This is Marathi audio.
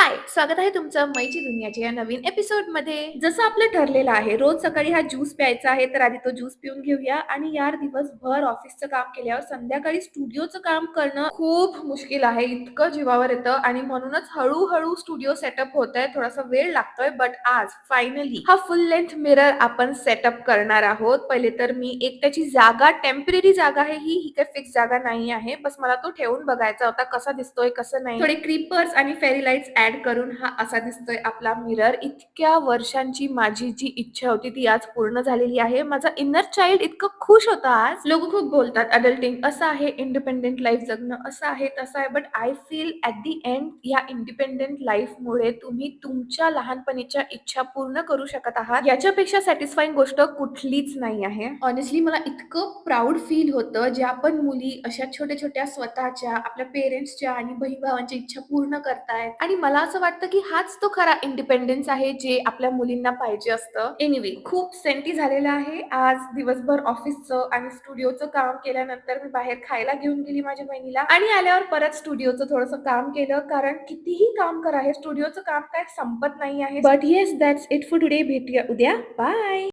हाय! स्वागत आहे तुमचं मैची दुनियाच्या या नवीन एपिसोडमध्ये. जसं आपलं ठरलेलं आहे, रोज सकाळी हा ज्यूस प्यायचा आहे, तर आधी तो ज्यूस पिऊन घेऊया आणि यार दिवसभर ऑफिसचं काम केल्यावर संध्याकाळी स्टुडिओचं काम करणं खूप मुश्किल आहे. इतकं जीवावर येतं आणि म्हणूनच हळू स्टुडिओ सेटअप होतंय. थोडासा वेळ लागतोय, बट आज फायनली हा फुल लेंथ मिरर आपण सेटअप करणार आहोत. पहिले तर मी एक त्याची जागा टेम्पररी जागा आहे ही काही फिक्स जागा नाही आहे. बस मला तो ठेवून बघायचा होता कसा दिसतोय, कसं नाही. थोडे क्रीपर्स आणि फेरी लाईट्स ऍड करून हा असा दिसतोय आपला मिरर. इतक्या वर्षांची माझी जी इच्छा होती ती आज पूर्ण झालेली आहे. माझा इनर चाइल्ड इतकं खुश होता आज. लोक खूप बोलतात अडल्टिंग असं आहे, इंडिपेंडेंट लाईफ जगणं असं आहे, तसं आहे. But I feel at the end या इंडिपेंडेंट लाईफमुळे तुम्ही तुमच्या लहानपणीच्या इच्छा पूर्ण करू शकत आहात. याच्यापेक्षा सॅटिस्फाईंग गोष्ट कुठलीच नाही आहे. ऑनेस्टली मला इतकं प्राऊड फील होतं, ज्या पण मुली अशा छोट्या-छोट्या स्वतःच्या, आपल्या पेरेंट्सच्या आणि बहीण-भावांच्या इच्छा पूर्ण करतायत आणि मला असं वाटतं, की हाच तो खरा इंडिपेंडन्स आहे, जे आपल्या मुलींना पाहिजे असतं. एनिवे खूप सेंटी झालेलं आहे. आज दिवसभर ऑफिसचं आणि स्टुडिओचं काम केल्यानंतर मी बाहेर खायला घेऊन गेली माझ्या बहिणीला आणि आल्यावर परत स्टुडिओचं थोडंसं काम केलं, कारण कितीही काम करा, हे स्टुडिओचं काम काय संपत नाही आहे. But yes that's it for today. भेटूया उद्या. बाय.